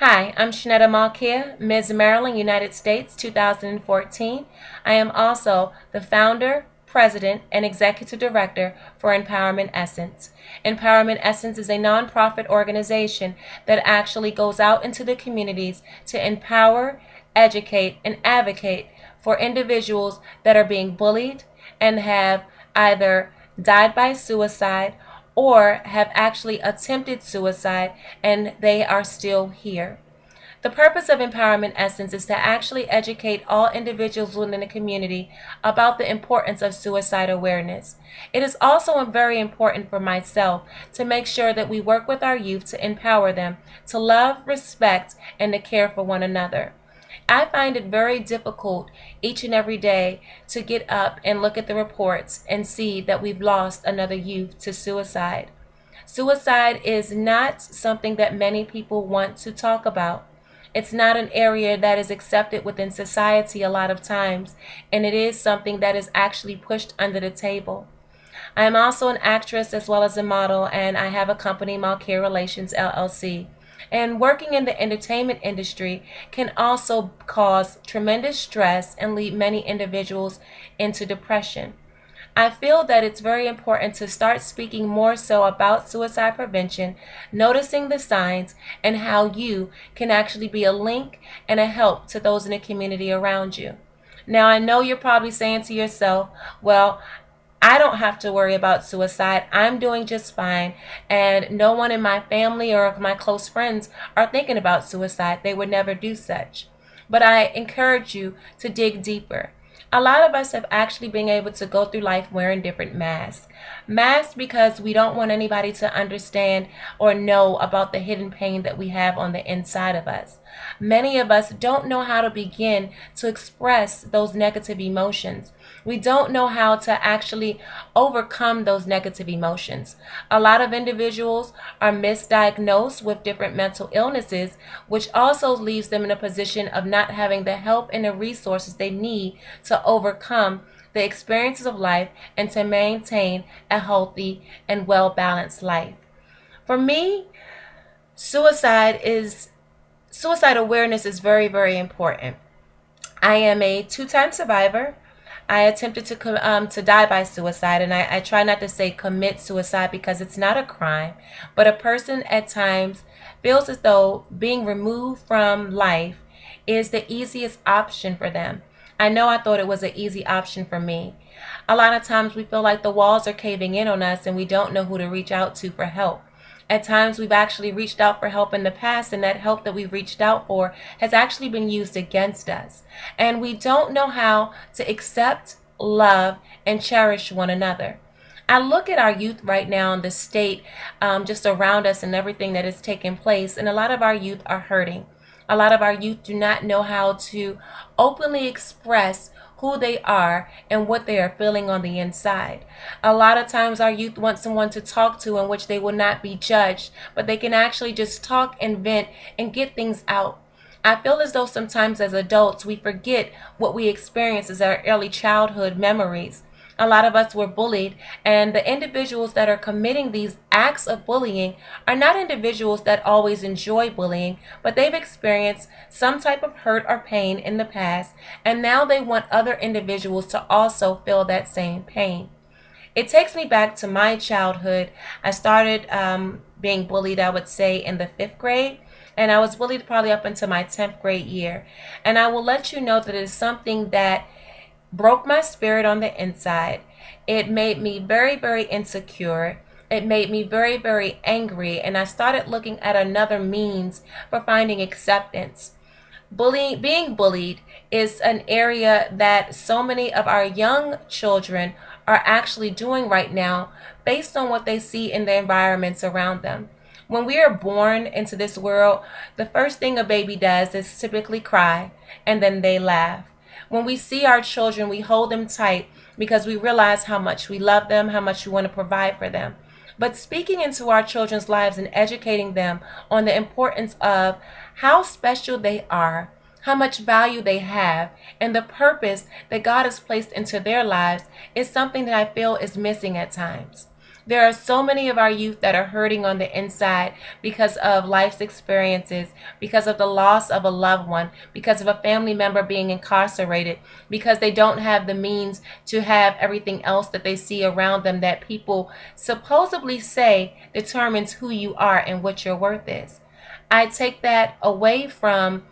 Hi, I'm Shanetta Malkia, Ms. Maryland, United States, 2014. I am also the founder, president, and executive director for Empowerment Essence. Empowerment Essence is a nonprofit organization that actually goes out into the communities to empower, educate, and advocate for individuals that are being bullied and have either died by suicide or have actually attempted suicide and they are still here. The purpose of Empowerment Essence is to actually educate all individuals within the community about the importance of suicide awareness. It is also very important for myself to make sure that we work with our youth to empower them to love, respect, and to care for one another. I find it very difficult each and every day to get up and look at the reports and see that we've lost another youth to suicide. Suicide is not something that many people want to talk about. It's not an area that is accepted within society a lot of times, and it is something that is actually pushed under the table. I am also an actress as well as a model, and I have a company, Malcare Relations LLC. And working in the entertainment industry can also cause tremendous stress and lead many individuals into depression. I feel that it's very important to start speaking more so about suicide prevention, noticing the signs, and how you can actually be a link and a help to those in the community around you. Now, I know you're probably saying to yourself, well, I don't have to worry about suicide. I'm doing just fine. And no one in my family or my close friends are thinking about suicide. They would never do such. But I encourage you to dig deeper. A lot of us have actually been able to go through life wearing different masks. Masks because we don't want anybody to understand or know about the hidden pain that we have on the inside of us. Many of us don't know how to begin to express those negative emotions. We don't know how to actually overcome those negative emotions. A lot of individuals are misdiagnosed with different mental illnesses, which also leaves them in a position of not having the help and the resources they need to overcome the experiences of life and to maintain a healthy and well-balanced life. For me, suicide awareness is very, very important. I am a two-time survivor. I attempted to die by suicide, and I try not to say commit suicide because it's not a crime, but a person at times feels as though being removed from life is the easiest option for them. I know I thought it was an easy option for me. A lot of times we feel like the walls are caving in on us and we don't know who to reach out to for help. At times we've actually reached out for help in the past, and that help that we've reached out for has actually been used against us. And we don't know how to accept, love, and cherish one another. I look at our youth right now in the state just around us and everything that is taking place, and a lot of our youth are hurting. A lot of our youth do not know how to openly express who they are and what they are feeling on the inside. A lot of times our youth want someone to talk to in which they will not be judged, but they can actually just talk and vent and get things out. I feel as though sometimes as adults we forget what we experience as our early childhood memories. A lot of us were bullied, and the individuals that are committing these acts of bullying are not individuals that always enjoy bullying, but they've experienced some type of hurt or pain in the past, and now they want other individuals to also feel that same pain. It takes me back to my childhood. I started being bullied, I would say, in the 5th grade. And I was bullied probably up until my 10th grade year. And I will let you know that it is something that broke my spirit on the inside. It made me very, very insecure. It made me very, very angry. And I started looking at another means for finding acceptance. Being bullied is an area that so many of our young children are actually doing right now based on what they see in the environments around them. When we are born into this world, the first thing a baby does is typically cry, and then they laugh. When we see our children, we hold them tight because we realize how much we love them, how much we want to provide for them. But speaking into our children's lives and educating them on the importance of how special they are, how much value they have, and the purpose that God has placed into their lives is something that I feel is missing at times. There are so many of our youth that are hurting on the inside because of life's experiences, because of the loss of a loved one, because of a family member being incarcerated, because they don't have the means to have everything else that they see around them that people supposedly say determines who you are and what your worth is. I take that away from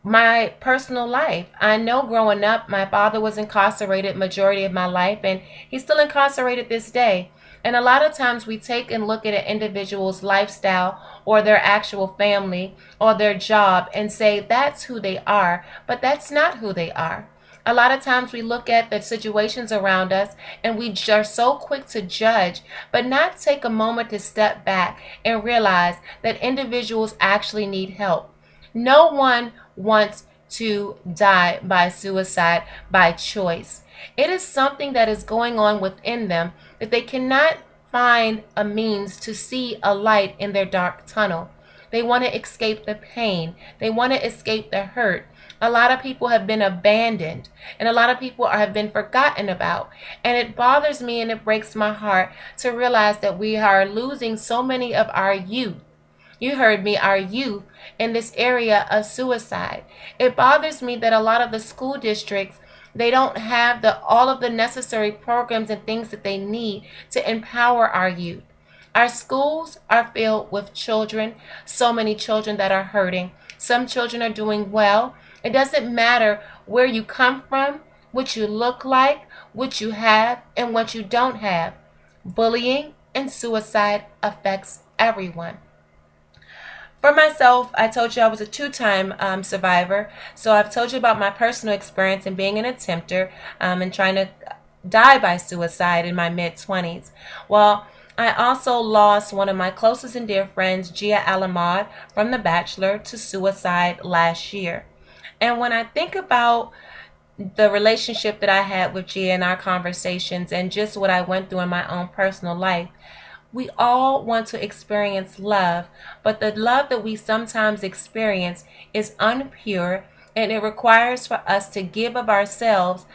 my personal life. I know growing up, my father was incarcerated majority of my life, and he's still incarcerated this day. And a lot of times we take and look at an individual's lifestyle or their actual family or their job and say that's who they are, but that's not who they are. A lot of times we look at the situations around us and we are so quick to judge, but not take a moment to step back and realize that individuals actually need help. No one wants to die by suicide by choice. It is something that is going on within them that they cannot find a means to see a light in their dark tunnel. They want to escape the pain. They want to escape the hurt. A lot of people have been abandoned, and a lot of people have been forgotten about. And it bothers me and it breaks my heart to realize that we are losing so many of our youth. You heard me, our youth, in this area of suicide. It bothers me that a lot of the school districts, they don't have all of the necessary programs and things that they need to empower our youth. Our schools are filled with children, so many children that are hurting. Some children are doing well. It doesn't matter where you come from, what you look like, what you have, and what you don't have. Bullying and suicide affects everyone. For myself, I told you I was a two-time survivor. So I've told you about my personal experience in being an attempter and trying to die by suicide in my mid-20s. Well, I also lost one of my closest and dear friends, Gia Alamad, from The Bachelor to suicide last year. And when I think about the relationship that I had with Gia and our conversations and just what I went through in my own personal life, we all want to experience love, but the love that we sometimes experience is unpure, and it requires for us to give of ourselves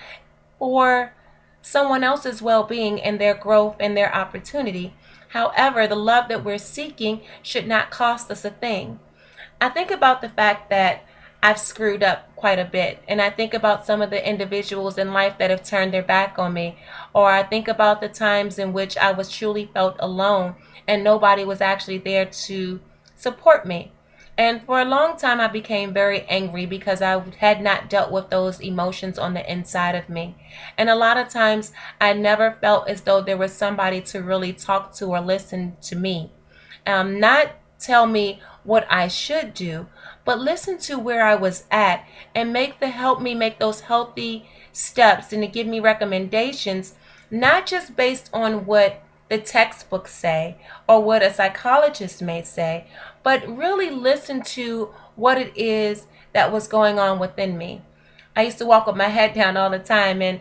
for someone else's well-being and their growth and their opportunity. However, the love that we're seeking should not cost us a thing. I think about the fact that I've screwed up quite a bit, and I think about some of the individuals in life that have turned their back on me, or I think about the times in which I was truly felt alone and nobody was actually there to support me. And for a long time I became very angry because I had not dealt with those emotions on the inside of me. And a lot of times I never felt as though there was somebody to really talk to or listen to me. Not tell me what I should do, but listen to where I was at and help me make those healthy steps and to give me recommendations, not just based on what the textbooks say or what a psychologist may say, but really listen to what it is that was going on within me. I used to walk with my head down all the time, and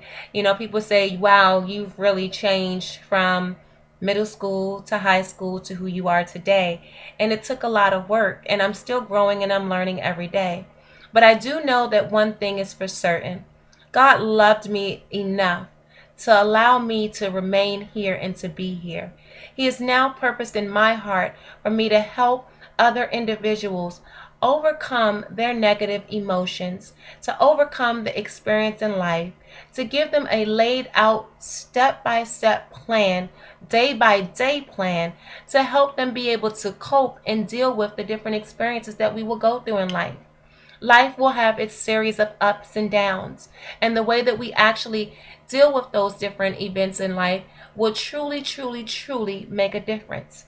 people say, wow, you've really changed from middle school to high school to who you are today. And it took a lot of work, and I'm still growing and I'm learning every day. But I do know that one thing is for certain. God loved me enough to allow me to remain here and to be here. He has now purposed in my heart for me to help other individuals overcome their negative emotions, to overcome the experience in life, to give them a laid out step-by-step plan, day-by-day plan, to help them be able to cope and deal with the different experiences that we will go through in life. Life will have its series of ups and downs, and the way that we actually deal with those different events in life will truly, truly, truly make a difference.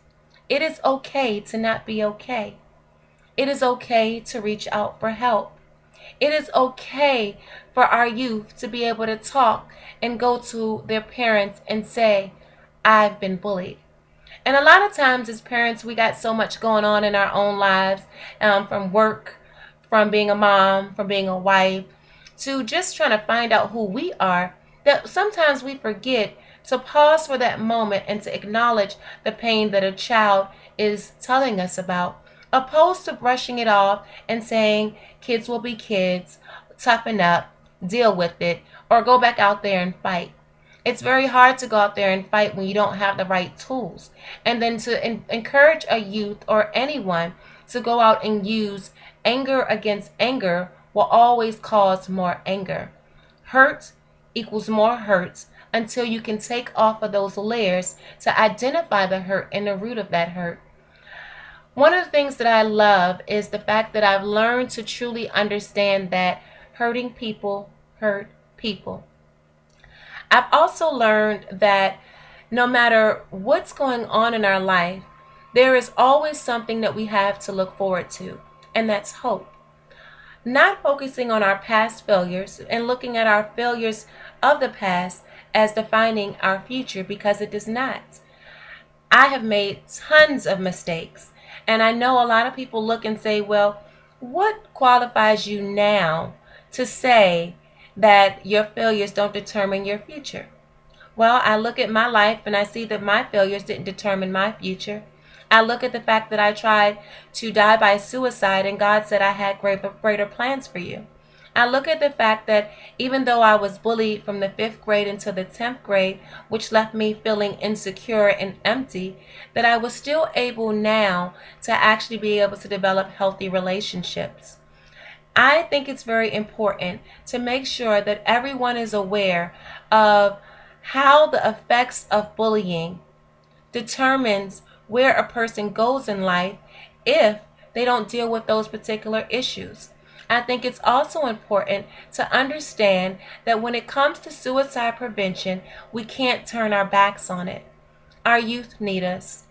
It is okay to not be okay. It is okay to reach out for help. It is okay for our youth to be able to talk and go to their parents and say, I've been bullied. And a lot of times as parents, we got so much going on in our own lives, from work, from being a mom, from being a wife, to just trying to find out who we are, that sometimes we forget to pause for that moment and to acknowledge the pain that a child is telling us about, opposed to brushing it off and saying, kids will be kids, toughen up, deal with it, or go back out there and fight. It's very hard to go out there and fight when you don't have the right tools. And then to encourage a youth or anyone to go out and use anger against anger will always cause more anger. Hurt equals more hurt until you can take off of those layers to identify the hurt and the root of that hurt. One of the things that I love is the fact that I've learned to truly understand that hurting people hurt people. I've also learned that no matter what's going on in our life, there is always something that we have to look forward to, and that's hope. Not focusing on our past failures and looking at our failures of the past as defining our future, because it does not. I have made tons of mistakes, and I know a lot of people look and say, well, what qualifies you now to say that your failures don't determine your future? Well, I look at my life and I see that my failures didn't determine my future. I look at the fact that I tried to die by suicide and God said I had greater plans for you. I look at the fact that even though I was bullied from the 5th grade into the 10th grade, which left me feeling insecure and empty, that I was still able now to actually be able to develop healthy relationships. I think it's very important to make sure that everyone is aware of how the effects of bullying determines where a person goes in life if they don't deal with those particular issues. I think it's also important to understand that when it comes to suicide prevention, we can't turn our backs on it. Our youth need us.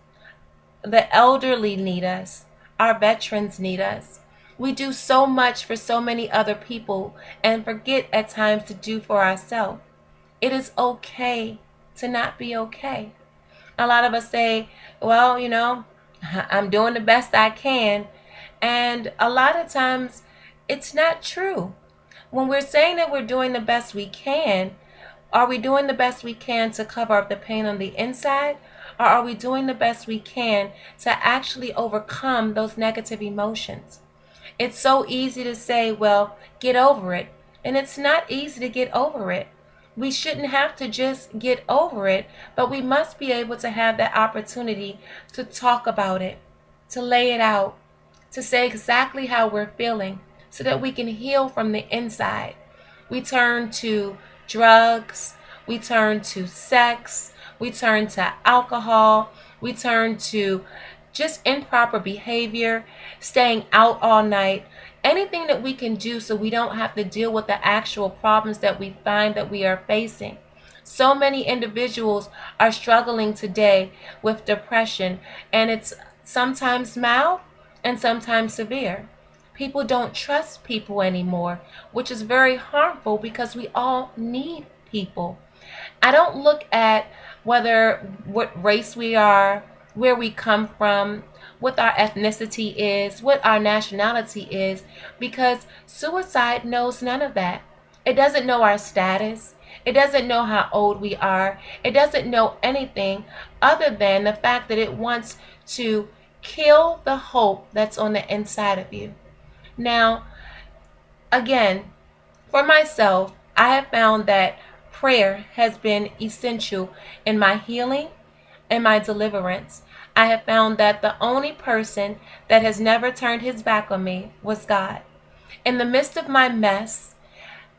The elderly need us. Our veterans need us. We do so much for so many other people and forget at times to do for ourselves. It is okay to not be okay. A lot of us say, well, I'm doing the best I can. And a lot of times it's not true. When we're saying that we're doing the best we can, are we doing the best we can to cover up the pain on the inside? Or are we doing the best we can to actually overcome those negative emotions? It's so easy to say, well, get over it. And it's not easy to get over it. We shouldn't have to just get over it, but we must be able to have that opportunity to talk about it, to lay it out, to say exactly how we're feeling so that we can heal from the inside. We turn to drugs, we turn to sex, we turn to alcohol, we turn to just improper behavior, staying out all night, anything that we can do so we don't have to deal with the actual problems that we find that we are facing. So many individuals are struggling today with depression, and it's sometimes mild and sometimes severe. People don't trust people anymore, which is very harmful because we all need people. I don't look at what race we are, where we come from, what our ethnicity is, what our nationality is, because suicide knows none of that. It doesn't know our status. It doesn't know how old we are. It doesn't know anything other than the fact that it wants to kill the hope that's on the inside of you. Now, again, for myself, I have found that prayer has been essential in my healing and my deliverance. I have found that the only person that has never turned his back on me was God. In the midst of my mess,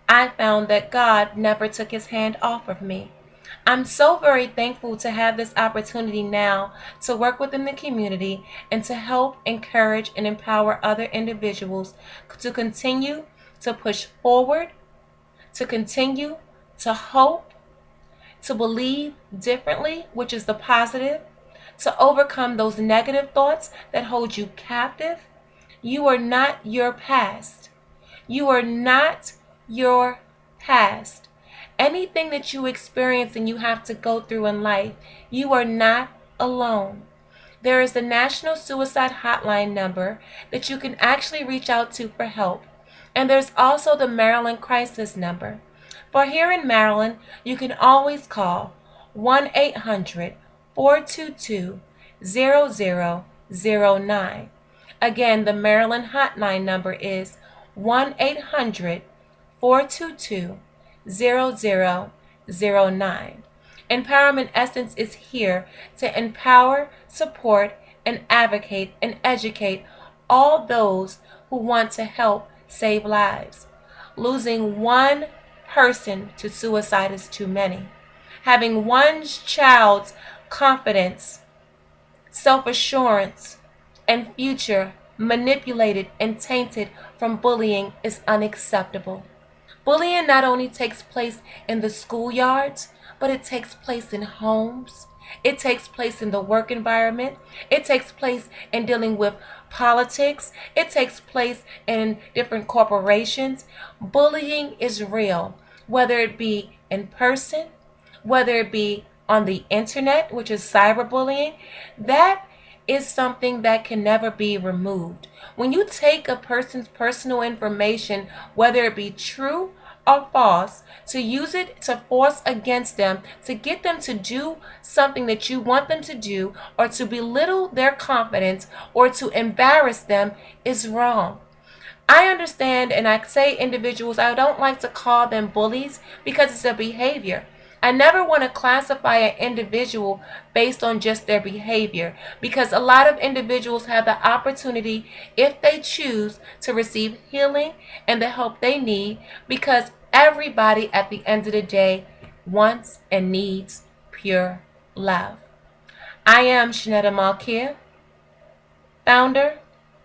I found that God never took his hand off of me. I'm so very thankful to have this opportunity now to work within the community and to help, encourage, and empower other individuals to continue to push forward, to continue to hope, to believe differently, which is the positive, to overcome those negative thoughts that hold you captive. You are not your past. You are not your past. Anything that you experience and you have to go through in life, you are not alone. There is the National Suicide Hotline number that you can actually reach out to for help. And there's also the Maryland Crisis number. For here in Maryland, you can always call 1-800-422-0009. Again, the Maryland hotline number is 1-800-422-0009. Empowerment Essence is here to empower, support, and advocate and educate all those who want to help save lives. Losing one person to suicide is too many. Having one child's confidence, self-assurance, and future manipulated and tainted from bullying is unacceptable. Bullying not only takes place in the schoolyards, but it takes place in homes. It takes place in the work environment. It takes place in dealing with politics. It takes place in different corporations. Bullying is real, whether it be in person, whether it be on the internet, which is cyberbullying. That is something that can never be removed. When you take a person's personal information, whether it be true or false, to use it to force against them, to get them to do something that you want them to do, or to belittle their confidence, or to embarrass them, is wrong. I understand, and I say individuals, I don't like to call them bullies because it's a behavior. I never want to classify an individual based on just their behavior, because a lot of individuals have the opportunity, if they choose, to receive healing and the help they need, because everybody at the end of the day wants and needs pure love. I am Shanetta Malkia, founder,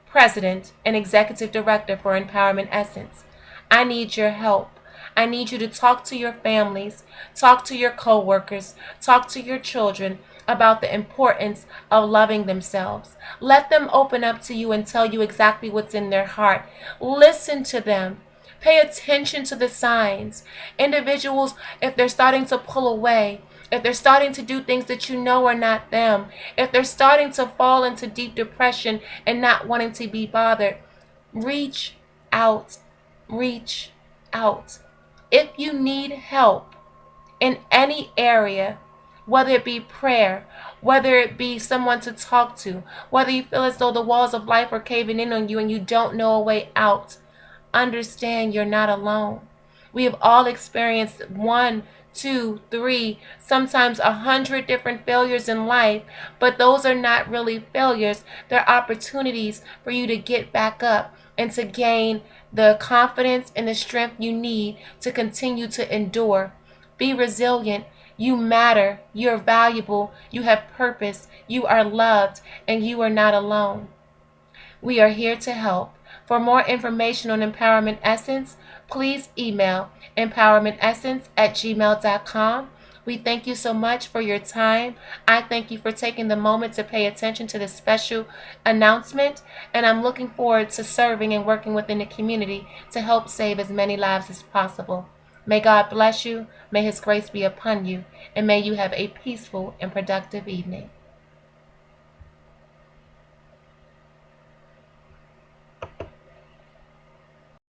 president, and executive director for Empowerment Essence. I need your help. I need you to talk to your families, talk to your coworkers, talk to your children about the importance of loving themselves. Let them open up to you and tell you exactly what's in their heart. Listen to them. Pay attention to the signs. Individuals, if they're starting to pull away, if they're starting to do things that you know are not them, if they're starting to fall into deep depression and not wanting to be bothered, reach out. Reach out. If you need help in any area, whether it be prayer, whether it be someone to talk to, whether you feel as though the walls of life are caving in on you and you don't know a way out, understand you're not alone. We have all experienced 1, 2, 3, sometimes 100 different failures in life, but those are not really failures. They're opportunities for you to get back up and to gain the confidence and the strength you need to continue to endure. Be resilient. You matter. You're valuable. You have purpose. You are loved, and you are not alone. We are here to help. For more information on Empowerment Essence, please email empowermentessence@gmail.com. We thank you so much for your time. I thank you for taking the moment to pay attention to this special announcement, and I'm looking forward to serving and working within the community to help save as many lives as possible. May God bless you, may His grace be upon you, and may you have a peaceful and productive evening.